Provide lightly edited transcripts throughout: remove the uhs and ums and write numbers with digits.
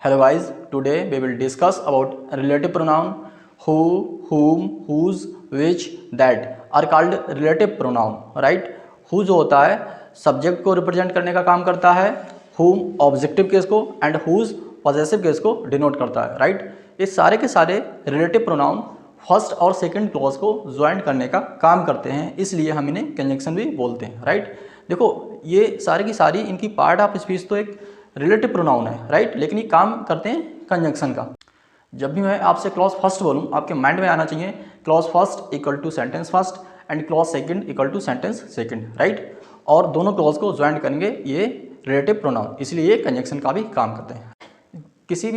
Hello guys, today we will discuss about relative pronoun who, whom, whose, which, that are called relative pronoun, right? Who जो होता है subject को represent करने का काम करता है, whom ऑब्जेक्टिव केस को एंड whose पॉजेसिव केस को डिनोट करता है, राइट? ये सारे के सारे रिलेटिव प्रोनाउन फर्स्ट और सेकंड क्लॉज को ज्वाइन करने का काम करते हैं, इसलिए हम इन्हें कंजंक्शन भी बोलते हैं, राइट? देखो ये सारी की सारी इनकी पार्ट ऑफ स्पीच तो एक रिलेटिव प्रोनाउन है, राइट? लेकिन ये काम करते हैं कंजंक्शन का। जब भी मैं आपसे क्लॉज फर्स्ट बोलूँ आपके माइंड में आना चाहिए clause first equal to sentence first and clause second equal to sentence second, right? और दोनों क्लॉज को ज्वाइन करेंगे ये रिलेटिव प्रोनाउन, इसलिए ये कंजंक्शन का भी काम करते हैं। किसी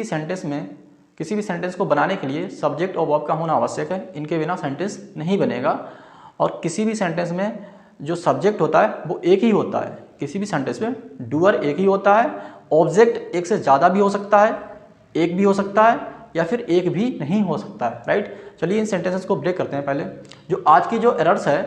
भी सेंटेंस को बनाने के लिए सब्जेक्ट और वर्ब का होना आवश्यक है, इनके बिना सेंटेंस नहीं बनेगा। और किसी भी सेंटेंस में जो सब्जेक्ट होता है वो एक ही होता है, किसी भी सेंटेंस में डूअर एक ही होता है, ऑब्जेक्ट एक से ज़्यादा भी हो सकता है, एक भी हो सकता है या फिर एक भी नहीं हो सकता है, राइट? चलिए इन सेंटेंसेस को ब्रेक करते हैं। पहले जो आज की जो एरर्स है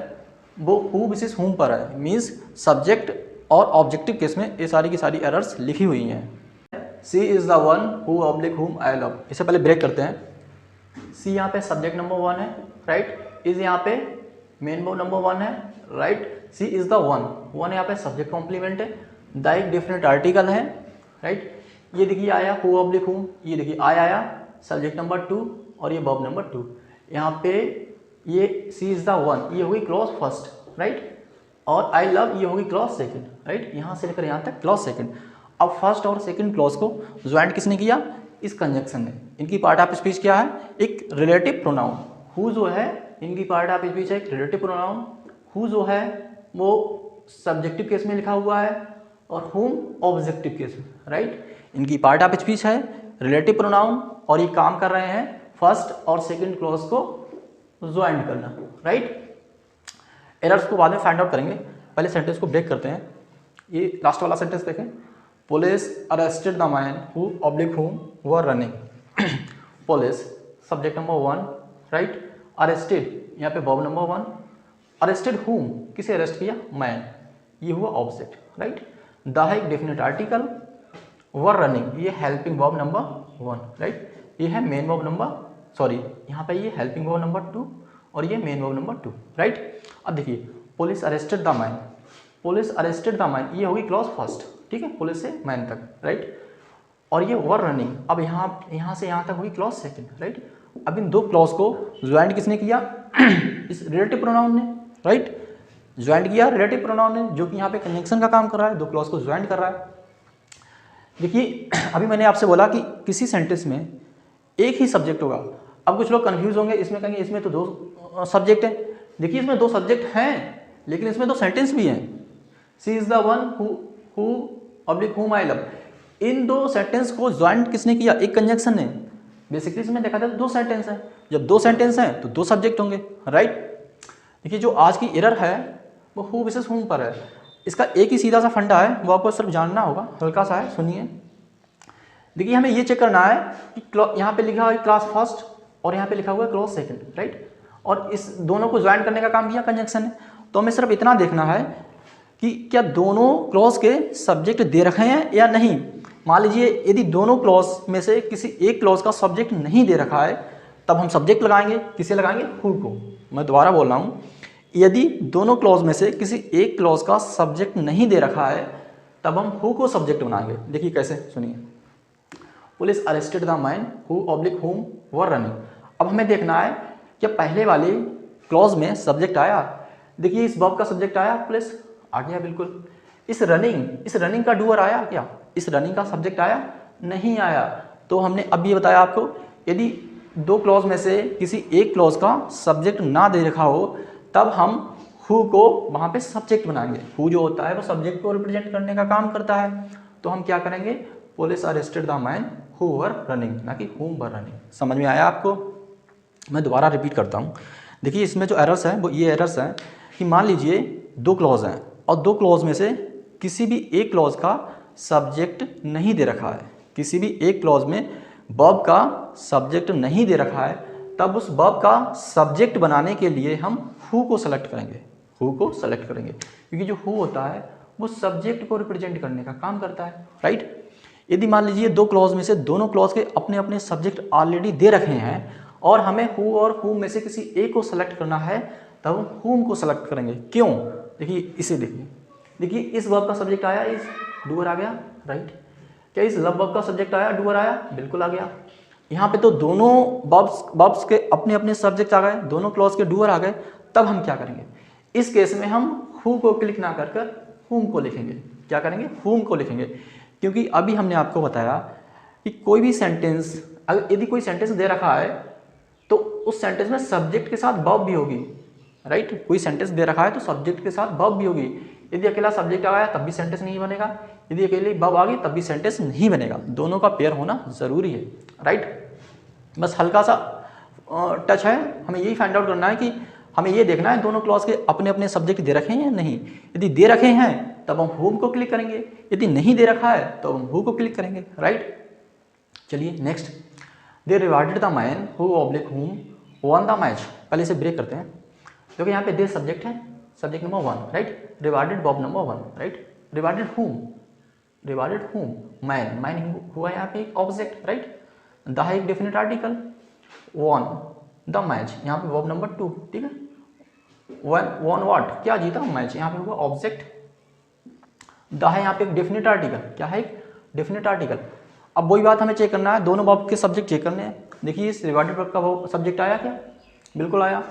वो हु विसेस हुम पर है, मीन्स सब्जेक्ट और ऑब्जेक्टिव केस में ये सारी की सारी एरर्स लिखी हुई हैं। She is the one who oblique whom I love, इसे पहले ब्रेक करते हैं। सी यहाँ पे सब्जेक्ट नंबर 1 है, राइट? इज़ यहाँ पे मेन वर्ब नंबर 1 है, right? See is the one यहाँ पे सब्जेक्ट कॉम्प्लीमेंट है, द एक डेफिनेट आर्टिकल है, राइट? ये देखिए आया हु ऑब्लिक हुम, ये देखिए आया सब्जेक्ट नंबर 2 और ये वर्ब नंबर 2। यहाँ पे ये सी इज़ द वन ये होगी क्लॉज फर्स्ट, राइट? और आई लव ये होगी क्लॉज सेकंड, राइट? यहाँ से लेकर यहाँ तक क्लॉज सेकंड। अब फर्स्ट और सेकंड क्लॉज को ज्वाइंट किसने किया? इस कंजंक्शन ने। इनकी पार्ट ऑफ स्पीच क्या है? एक रिलेटिव प्रोनाउन। हु जो है इनकी पार्ट ऑफ स्पीच है एक रिलेटिव प्रोनाउन। हु जो है वो सब्जेक्टिव केस में लिखा हुआ है और हुम ऑब्जेक्टिव केस में, राइट? इनकी पार्ट ऑफ स्पीच है रिलेटिव प्रोनाउन और ये काम कर रहे हैं फर्स्ट और सेकंड क्लॉज को ज्वाइंट करना, राइट? एरर्स को बाद में फाइंड आउट करेंगे, पहले सेंटेंस को ब्रेक करते हैं। ये लास्ट वाला सेंटेंस देखें, police arrested the man who oblique whom were running. Police subject number 1, right? Arrested यहाँ पे वर्ब नंबर 1, अरेस्टेड हुम किसे अरेस्ट किया? मैन, ये हुआ ऑब्जेक्ट, राइट? द है एक डेफिनेट आर्टिकल, वर रनिंग ये हेल्पिंग वर्ब नंबर 1, राइट? ये है मेन वर्ब नंबर यहाँ पे ये हेल्पिंग वर्ब नंबर 2 और ये मेन वर्ब नंबर 2, राइट? अब देखिए police arrested the man, police arrested the man ये होगी क्लॉज फर्स्ट, ठीक है? पुलिस से मैन तक, राइट? और ये वर रनिंग अब यहाँ से यहाँ तक हुई क्लॉज सेकंड, राइट? अब इन दो क्लॉज को ज्वाइंट किसने किया? इस रिलेटिव प्रोनाउन ने, राइट? ज्वाइंट किया रिलेटिव प्रोनाउन ने, जो कि यहाँ पे कंजंक्शन का काम कर रहा है, दो क्लॉज को ज्वाइंट कर रहा है। देखिए अभी मैंने आपसे बोला कि किसी सेंटेंस में एक ही सब्जेक्ट होगा। अब कुछ लोग कंफ्यूज होंगे, इसमें कहेंगे इसमें तो दो सब्जेक्ट हैं। देखिए इसमें दो सब्जेक्ट हैं लेकिन इसमें दो सेंटेंस भी हैं। She is the one who oblique whom I love, इन दो सेंटेंस को ज्वाइंट किसने किया? एक कंजंक्शन ने। बेसिकली इसमें देखा जाए तो दो सेंटेंस हैं, जब दो सेंटेंस हैं तो दो सब्जेक्ट होंगे, राइट? देखिए जो आज की एरर है वो हु विसेस हुम पर है। इसका एक ही सीधा सा फंडा है, वो आपको सिर्फ जानना होगा, हल्का सा है, सुनिए। देखिए हमें ये चेक करना है कि यहाँ पे लिखा हुआ है क्लॉज फर्स्ट और यहाँ पे लिखा हुआ है क्लॉज सेकंड, राइट? और इस दोनों को ज्वाइन करने का काम किया कंजंक्शन ने। तो हमें सिर्फ इतना देखना है कि क्या दोनों क्लॉज के सब्जेक्ट दे रखे हैं या नहीं। मान लीजिए यदि दोनों क्लॉज में से किसी एक क्लॉज का सब्जेक्ट नहीं दे रखा है तब हम सब्जेक्ट लगाएंगे, किसे लगाएंगे? Who co. मैं दोबारा बोल रहा हूँ, यदि दोनों क्लॉज में से किसी एक क्लॉज का सब्जेक्ट नहीं दे रखा है तब हम हु को सब्जेक्ट बनाएंगे। देखिए कैसे, सुनिए। Police arrested the man who oblique whom were running. अब हमें देखना है कि पहले वाले क्लॉज में सब्जेक्ट आया। देखिए इस वर्ब का सब्जेक्ट आया, पुलिस आ गया बिल्कुल। इस रनिंग का डूअर आया क्या? इस रनिंग का सब्जेक्ट आया? नहीं आया। तो हमने अब ये बताया आपको, यदि दो क्लॉज में से किसी एक क्लॉज का सब्जेक्ट ना दे रखा हो तब हम हु को वहाँ पे सब्जेक्ट बनाएंगे। हु जो होता है वो सब्जेक्ट को रिप्रेजेंट करने का काम करता है। तो हम क्या करेंगे? Police arrested the man who were running, ना कि हुम वर रनिंग। समझ में आया आपको? मैं दोबारा रिपीट करता हूँ। देखिए इसमें जो एरर्स हैं वो ये एरर्स हैं कि मान लीजिए दो क्लॉज हैं और दो क्लॉज में से किसी भी एक क्लॉज का सब्जेक्ट नहीं दे रखा है, किसी भी एक क्लॉज में वर्ब का सब्जेक्ट नहीं दे रखा है, तब उस वर्ब का सब्जेक्ट बनाने के लिए हम हु को सेलेक्ट करेंगे, हु को सेलेक्ट करेंगे, क्योंकि जो हु होता है वो सब्जेक्ट को रिप्रेजेंट करने का काम करता है, राइट? यदि मान लीजिए दो क्लॉज में से दोनों क्लॉज के अपने अपने सब्जेक्ट ऑलरेडी दे रखे हैं और हमें हु और हुम में से किसी एक को सेलेक्ट करना है, तब हम हुम को सेलेक्ट करेंगे। क्यों? देखिए इसे देखिए इस वर्ब का सब्जेक्ट आया, इस डूअर आ गया, राइट। क्या इस लव वर्ब का सब्जेक्ट आया, डूअर आया, बिल्कुल आ गया। यहाँ पे तो दोनों वर्ब्स के अपने अपने सब्जेक्ट आ गए, दोनों क्लॉज के डूअर आ गए। तब हम क्या करेंगे? इस केस में हम हु को क्लिक ना कर कर हुम को लिखेंगे। क्या करेंगे? हुम को लिखेंगे। क्योंकि अभी हमने आपको बताया कि कोई भी सेंटेंस, अगर यदि कोई सेंटेंस दे रखा है तो उस सेंटेंस में सब्जेक्ट के साथ वर्ब भी होगी, राइट। कोई सेंटेंस दे रखा है तो सब्जेक्ट के साथ वर्ब भी होगी। यदि अकेला सब्जेक्ट आ गया तब भी सेंटेंस नहीं बनेगा, यदि अकेली वर्ब आ गई तब भी सेंटेंस नहीं बनेगा। दोनों का पेयर होना जरूरी है, राइट। बस हल्का सा टच है, हमें यही फाइंड आउट करना है कि हमें ये देखना है दोनों क्लॉज के अपने अपने सब्जेक्ट दे रखे हैं या नहीं। यदि दे रखे हैं तब हम हुम को क्लिक करेंगे, यदि नहीं दे रखा है तो हम हु को क्लिक करेंगे, राइट। चलिए next, they rewarded the man who oblique हुम वन द मैच। पहले इसे ब्रेक करते हैं, क्योंकि यहाँ पे दे सब्जेक्ट है, subject number 1, right. Rewarded verb number 1, right. Rewarded हुम, मैन हुआ यहाँ पे एक ऑब्जेक्ट, राइट। द है एक definite article, one the match यहाँ पे वर्ब नंबर 2, ठीक है। वन व्हाट, क्या जीता, मैच, यहाँ पे हुआ ऑब्जेक्ट। द है यहाँ पे एक डेफिनेट आर्टिकल, क्या है, एक डेफिनेट आर्टिकल। अब वही बात हमें चेक करना है, दोनों वर्ब के सब्जेक्ट चेक करने हैं। देखिए इस रिवार्डेड वर्ब का सब्जेक्ट आया क्या, बिल्कुल आया।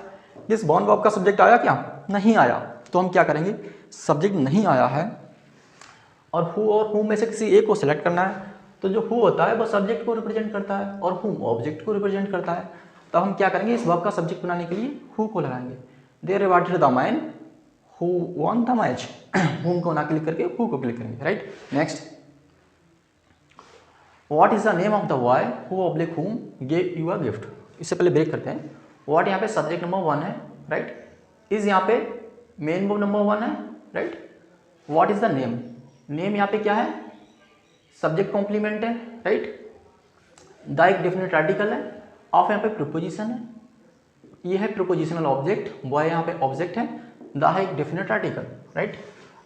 इस बॉर्न वर्ब का सब्जेक्ट आया क्या, नहीं आया। तो हम क्या करेंगे, सब्जेक्ट नहीं आया है और हु में से किसी एक को सिलेक्ट करना है। तो जो हु होता है वो सब्जेक्ट को रिप्रेजेंट करता है और हुम ऑब्जेक्ट को रिप्रेजेंट करता है। तो हम क्या करेंगे, इस वर्ब का सब्जेक्ट बनाने के लिए हु को लगाएंगे। They rewarded the man who won the match, whom को ना क्लिक करके हु को क्लिक करेंगे, right. Next, what is the name of the boy who oblique whom gave you a gift. इससे पहले ब्रेक करते हैं। व्हाट यहाँ पे सब्जेक्ट नंबर 1 है, राइट। इज यहाँ पे मेन वर्ब नंबर 1 है, right. What is the name, name यहाँ पे क्या है, सब्जेक्ट कॉम्प्लीमेंट है, राइट। द एक डेफिनेट आर्टिकल है, ऑफ यहाँ पे प्रीपोजिशन है, ये है प्रीपोजिशनल ऑब्जेक्ट, बॉय यहाँ पे ऑब्जेक्ट है, द है एक डेफिनेट आर्टिकल, राइट।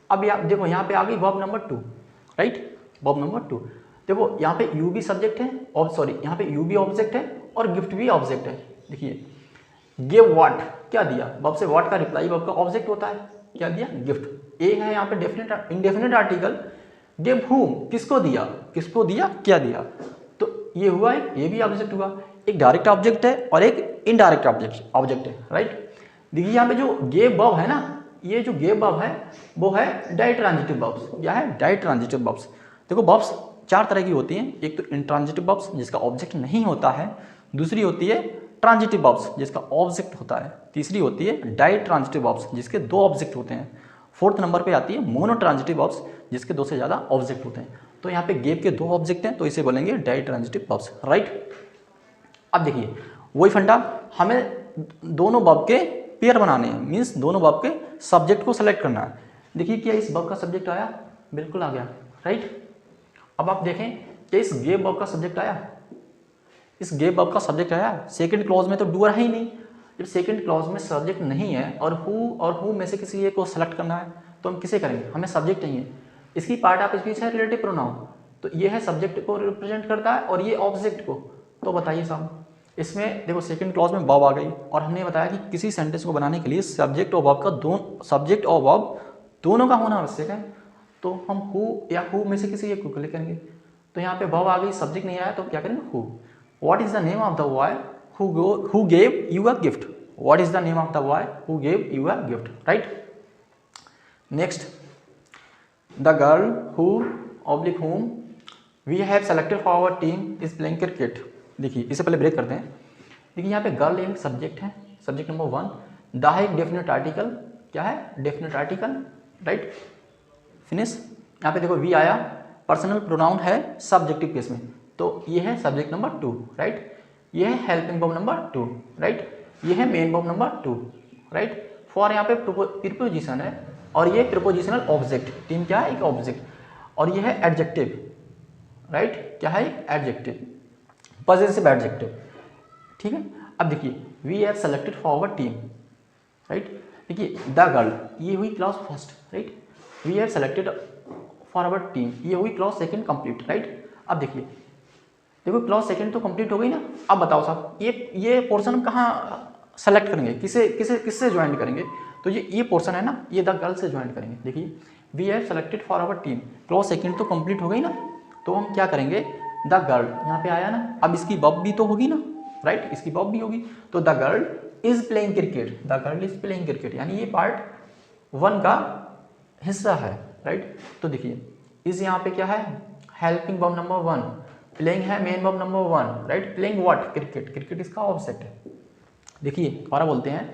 अब देखो यहाँ पे आ गई verb number 2, right. Verb number 2, देखो यहाँ पे यू भी सब्जेक्ट है, और सॉरी यहाँ पे यू भी ऑब्जेक्ट है और गिफ्ट भी ऑब्जेक्ट है। देखिए गिव व्हाट, क्या दिया, वर्ब से व्हाट का रिप्लाई वर्ब का ऑब्जेक्ट होता है, क्या दिया, गिफ्ट। ए है यहाँ पे डेफिनेट इंडेफिनेट आर्टिकल, गिव हुम, किसको दिया, क्या दिया। तो ये हुआ एक, ये भी ऑब्जेक्ट हुआ, एक डायरेक्ट ऑब्जेक्ट है और एक इनडायरेक्ट ऑब्जेक्ट है, राइट। देखिए यहाँ पे जो गेव वर्ब है ना, ये जो गेव वर्ब है वो है डाइट्रांजिटिव वर्ब्स। क्या है, डाइट्रांजिटिव वर्ब्स। देखो वर्ब्स 4 तरह की होती हैं, एक तो इंट्रांजिटिव वर्ब्स जिसका ऑब्जेक्ट नहीं होता है, दूसरी होती है ट्रांजिटिव वर्ब्स जिसका ऑब्जेक्ट होता है, तीसरी होती है डाइट्रांजिटिव वर्ब्स जिसके 2 ऑब्जेक्ट होते हैं, 4th नंबर पे आती है मोनोट्रांजिटिव वर्ब्स जिसके 2 से ज़्यादा ऑब्जेक्ट होते हैं। तो यहाँ पे गेव के 2 ऑब्जेक्ट हैं तो इसे बोलेंगे डाइट्रांजिटिव वर्ब्स, राइट। अब देखिए वही फंडा, हमें दोनों वर्ब के पेयर बनाने हैं, मीन्स दोनों वर्ब के सब्जेक्ट को सेलेक्ट करना है। देखिए क्या इस वर्ब का सब्जेक्ट आया, बिल्कुल आ गया, राइट। अब आप देखें क्या इस गेव वर्ब का सब्जेक्ट आया, इस गेव वर्ब का सब्जेक्ट आया। सेकंड क्लॉज में तो डूअर है ही नहीं, जब सेकंड क्लॉज में सब्जेक्ट नहीं है और हु में से किसी एक को सेलेक्ट करना है तो हम किसे करेंगे, हमें सब्जेक्ट चाहिए। इसकी पार्ट ऑफ स्पीच है रिलेटिव प्रोनाउन, तो ये है सब्जेक्ट को रिप्रेजेंट करता है और ये ऑब्जेक्ट को। तो बताइए साहब, इसमें देखो सेकंड क्लॉज में वर्ब आ गई और हमने बताया कि किसी सेंटेंस को बनाने के लिए सब्जेक्ट और वर्ब दोनों का होना आवश्यक है। तो हम हु या हु में से किसी एक को क्लिक करेंगे। तो यहाँ पे वर्ब आ गई, सब्जेक्ट नहीं आया तो क्या करेंगे, who. What is the name of the boy who gave you a gift, what is the name of the boy who gave you a gift, right. Next, the girl who oblique whom we have selected for our team is playing cricket. देखिए इससे पहले break करते हैं। देखिए यहाँ पे girl एक subject है, सब्जेक्ट नंबर 1, द है एक डेफिनेट आर्टिकल, क्या है, डेफिनेट आर्टिकल, राइट। फिनिश। यहाँ पे देखो वी आया, पर्सनल प्रोनाउन है सब्जेक्टिव केस में, तो ये है सब्जेक्ट नंबर 2, राइट। ये है हेल्पिंग वर्ब नंबर 2, राइट। ये है main verb number 2, right. For यहाँ पे प्रीपोजिशन है और ये प्रीपोजिशनल ऑब्जेक्ट, टीम क्या है, एक ऑब्जेक्ट, और ये है एडजेक्टिव, राइट। क्या है, एडजेक्टिव, पॉजिटिव एडजेक्टिव, ठीक है। अब देखिए we have selected for our team, right. देखिए द गर्ल, ये हुई clause first, right. We have selected for our team, ये हुई क्लॉज सेकंड कंप्लीट, राइट। अब देखिए, देखो क्लॉज सेकंड तो कंप्लीट हो गई ना। अब बताओ साहब ये पोर्शन कहाँ सेलेक्ट करेंगे, किससे ज्वाइन करेंगे? तो ये पोर्शन है ना, ये द गर्ल से ज्वाइन करेंगे। देखिए we have selected for our team, clause second तो कंप्लीट हो गई ना, तो हम क्या करेंगे, द गर्ल यहाँ पे आया ना, अब इसकी बब भी तो होगी ना, राइट, इसकी बब भी होगी, तो the girl is playing cricket, the girl is playing cricket, यानी ये पार्ट 1 का हिस्सा है, राइट। तो देखिए इस यहाँ पे क्या है, हेल्पिंग वर्ब नंबर 1, प्लेइंग है main verb number 1, right. Playing what, cricket, cricket इसका ऑब्जेक्ट है। देखिए दोबारा बोलते हैं,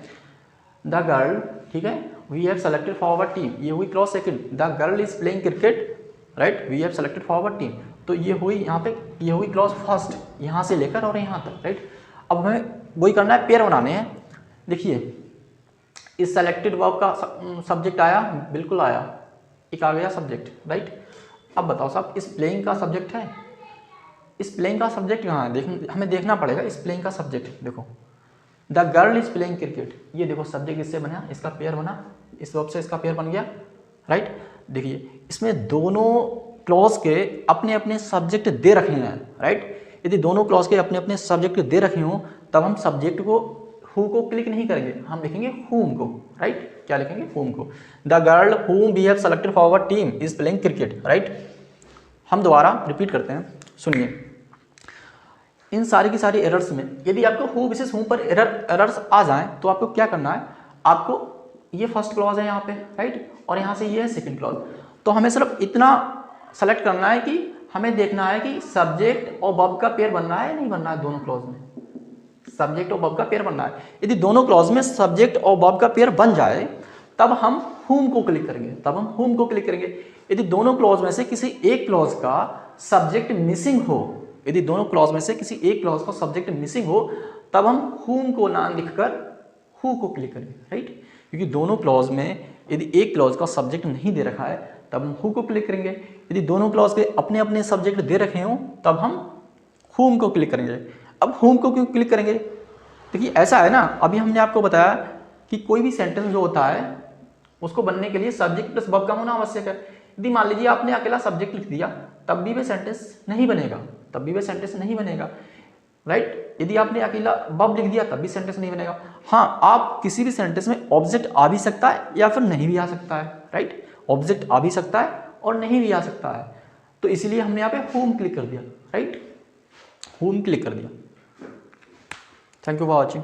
द गर्ल, ठीक है, we have selected for our team, ये हुई clause second, the girl is playing cricket, right, we have selected for our team, तो ये हुई यहाँ पे, ये हुई क्लॉज फर्स्ट, यहाँ से लेकर और यहाँ तक, राइट। अब हमें वही करना है, पेयर बनाने हैं। देखिए इस सेलेक्टेड वर्ब का सब्जेक्ट आया, बिल्कुल आया, एक आ गया सब्जेक्ट, राइट। अब बताओ साहब इस प्लेइंग का सब्जेक्ट है, इस प्लेइंग का सब्जेक्ट कहाँ है, हमें देखना पड़ेगा इस प्लेइंग का सब्जेक्ट। देखो the girl is playing cricket, ये देखो सब्जेक्ट इससे बना, इसका पेयर बना, इस वर्ब से इसका पेयर बन गया, राइट। देखिए इसमें दोनों क्लॉज के अपने अपने सब्जेक्ट दे रखे हैं, राइट। यदि दोनों क्लॉज के अपने अपने सब्जेक्ट दे रखे हों तब हम सब्जेक्ट को हु को क्लिक नहीं करेंगे, हम लिखेंगे हुम को, राइट। क्या लिखेंगे, हुम को। The girl whom we have selected for our team is playing cricket, right. हम दोबारा रिपीट करते हैं, सुनिए। इन सारी की सारी एरर्स में यदि आपको हु विशेष हु पर एरर्स आ जाएं तो आपको क्या करना है, आपको ये फर्स्ट क्लॉज है यहाँ पे, राइट, और यहाँ से ये है सेकंड क्लॉज, तो हमें सिर्फ इतना सेलेक्ट करना है कि हमें देखना है कि सब्जेक्ट और वर्ब का पेयर बनना है या नहीं बनना है, दोनों क्लॉज में सब्जेक्ट और वर्ब का पेयर बनना है। यदि दोनों क्लॉज में सब्जेक्ट और वर्ब का पेयर बन जाए तब हम हुम को क्लिक करेंगे, तब हम हुम को क्लिक करेंगे। यदि दोनों क्लॉज में से किसी एक क्लॉज का सब्जेक्ट मिसिंग हो, यदि दोनों क्लॉज में से किसी एक क्लॉज का सब्जेक्ट मिसिंग हो तब हम हुम को ना लिखकर हु को क्लिक करेंगे, राइट। क्योंकि दोनों क्लॉज में यदि एक क्लॉज का सब्जेक्ट नहीं दे रखा है तब हम हु को क्लिक करेंगे, यदि दोनों क्लॉज के अपने अपने सब्जेक्ट दे रखे हों तब हम हुम को क्लिक करेंगे। अब हुम को क्यों क्लिक करेंगे, देखिए ऐसा है ना, अभी हमने आपको बताया कि कोई भी सेंटेंस जो होता है उसको बनने के लिए सब्जेक्ट प्लस वर्ब का होना आवश्यक है। यदि मान लीजिए आपने अकेला सब्जेक्ट लिख दिया तब भी वह सेंटेंस नहीं बनेगा, तब भी वह सेंटेंस नहीं बनेगा, राइट। यदि आपने अकेला वर्ब लिख दिया तब भी सेंटेंस नहीं बनेगा। हाँ, आप किसी भी सेंटेंस में ऑब्जेक्ट आ भी सकता है या फिर नहीं भी आ सकता है, राइट। ऑब्जेक्ट आ भी सकता है और नहीं भी आ सकता है, तो इसीलिए हमने यहाँ पे होम क्लिक कर दिया, राइट, होम क्लिक कर दिया। Thank you for watching.